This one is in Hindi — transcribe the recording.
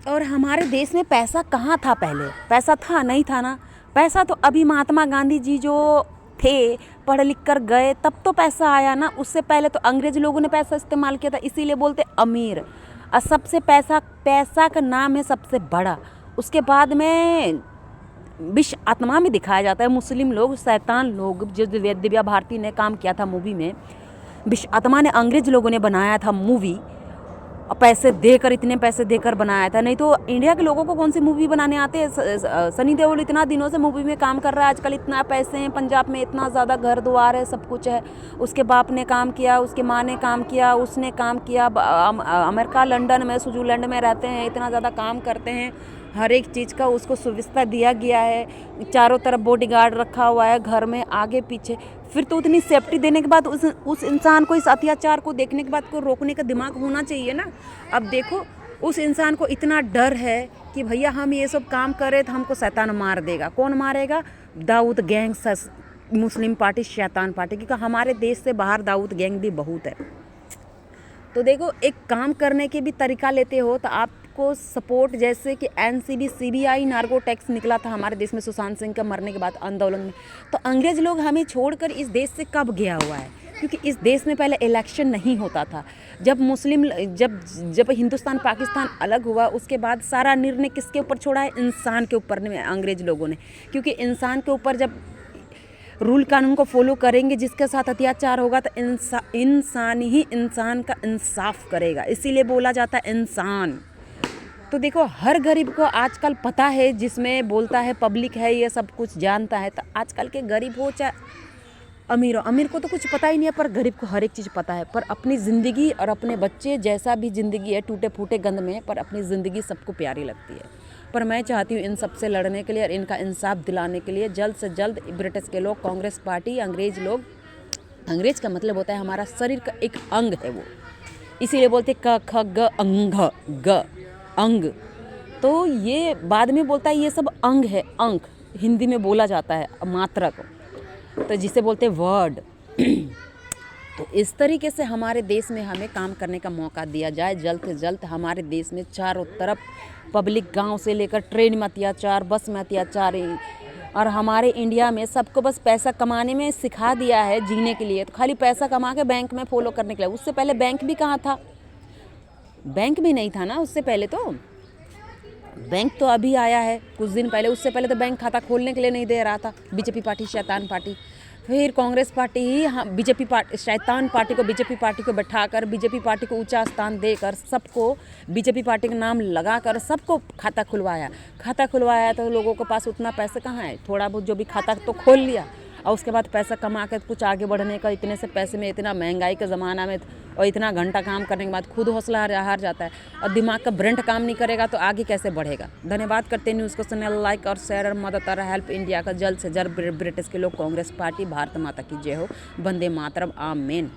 और हमारे देश में पैसा कहाँ था पहले? पैसा था नहीं था ना। पैसा तो अभी महात्मा गांधी जी जो थे, पढ़ लिख कर गए, तब तो पैसा आया ना। उससे पहले तो अंग्रेज लोगों ने पैसा इस्तेमाल किया था, इसीलिए बोलते अमीर। और सबसे पैसा, पैसा का नाम है सबसे बड़ा। उसके बाद में विश्व आत्मा में दिखाया जाता है। मुस्लिम लोग, शैतान लोग, जो दिव्या भारती ने काम किया था मूवी में, विश्व आत्मा ने अंग्रेज लोगों ने बनाया था मूवी, पैसे देकर, इतने पैसे देकर बनाया था। नहीं तो इंडिया के लोगों को कौन सी मूवी बनाने आते हैं? सनी देओल इतना दिनों से मूवी में काम कर रहा है, आजकल इतना पैसे हैं, पंजाब में इतना ज़्यादा घर द्वार है, सब कुछ है। उसके बाप ने काम किया, उसके माँ ने काम किया, उसने काम किया, अमेरिका लंदन में, स्विट्जरलैंड में रहते हैं, इतना ज़्यादा काम करते हैं, हर एक चीज़ का उसको सुविधा दिया गया है, चारों तरफ बॉडीगार्ड रखा हुआ है, घर में आगे पीछे। फिर तो उतनी सेफ्टी देने के बाद उस इंसान को, इस अत्याचार को देखने के बाद को रोकने का दिमाग होना चाहिए ना। अब देखो, उस इंसान को इतना डर है कि भैया हम ये सब काम करें तो हमको शैतान मार देगा। कौन मारेगा? दाऊद गैंग, मुस्लिम पार्टी, शैतान पार्टी, क्योंकि हमारे देश से बाहर दाऊद गैंग भी बहुत है। तो देखो, एक काम करने के भी तरीका लेते हो तो आपको सपोर्ट, जैसे कि एनसीबी, सीबीआई, नार्को टैक्स निकला था हमारे देश में सुशांत सिंह के मरने के बाद आंदोलन में, तो अंग्रेज लोग हमें छोड़कर इस देश से कब गया हुआ है? क्योंकि इस देश में पहले इलेक्शन नहीं होता था। जब हिंदुस्तान पाकिस्तान अलग हुआ, उसके बाद सारा निर्णय किसके ऊपर छोड़ा है? इंसान के ऊपर ने, अंग्रेज लोगों ने। क्योंकि इंसान के ऊपर जब रूल कानून को फॉलो करेंगे, जिसके साथ अत्याचार होगा तो इंसान ही इंसान का इंसाफ करेगा, इसीलिए बोला जाता है इंसान। तो देखो, हर गरीब को आजकल पता है, जिसमें बोलता है पब्लिक है, ये सब कुछ जानता है। तो आजकल के गरीब हो चाहे अमीर हो, अमीर को तो कुछ पता ही नहीं है, पर गरीब को हर एक चीज़ पता है। पर अपनी ज़िंदगी और अपने बच्चे, जैसा भी ज़िंदगी है, टूटे फूटे गंद में, पर अपनी ज़िंदगी सबको प्यारी लगती है। पर मैं चाहती हूँ इन सब से लड़ने के लिए और इनका इंसाफ दिलाने के लिए जल्द से जल्द ब्रिटिश के लोग, कांग्रेस पार्टी, अंग्रेज लोग, अंग्रेज का मतलब होता है हमारा शरीर का एक अंग है वो, इसीलिए बोलते क ख ग अंग, ग अंग। तो ये बाद में बोलता है ये सब अंग है, अंक हिंदी में बोला जाता है, मात्रक, तो जिसे बोलते वर्ड। तो इस तरीके से हमारे देश में हमें काम करने का मौका दिया जाए जल्द से जल्द। हमारे देश में चारों तरफ पब्लिक, गांव से लेकर ट्रेन में अत्याचार, बस में अत्याचार, और हमारे इंडिया में सबको बस पैसा कमाने में सिखा दिया है जीने के लिए। तो खाली पैसा कमा के बैंक में फॉलो करने के लिए। उससे पहले बैंक भी कहाँ था? बैंक भी नहीं था ना उससे पहले। तो बैंक तो अभी आया है कुछ दिन पहले, उससे पहले तो बैंक खाता खोलने के लिए नहीं दे रहा था बीजेपी पार्टी, शैतान पार्टी। फिर कांग्रेस पार्टी ही बीजेपी पार्टी, शैतान पार्टी को, बीजेपी पार्टी को बैठाकर, बीजेपी पार्टी को ऊंचा स्थान देकर, सबको बीजेपी पार्टी का नाम लगाकर सबको खाता खुलवाया। तो लोगों के पास उतना पैसा कहाँ है? थोड़ा बहुत जो भी खाता तो खोल लिया, और उसके बाद पैसा कमा के कुछ आगे बढ़ने का, इतने से पैसे में, इतना महंगाई के ज़माना में और इतना घंटा काम करने के बाद खुद हौसला हार जाता है, और दिमाग का ब्रेन काम नहीं करेगा तो आगे कैसे बढ़ेगा? धन्यवाद करते हैं न्यूज़ को चैनल लाइक और शेयर और मदद और हेल्प इंडिया का जल्द से जल्द। ब्रिटिश के लोग, कांग्रेस पार्टी, भारत माता की जय हो, वंदे मातरम, आमीन।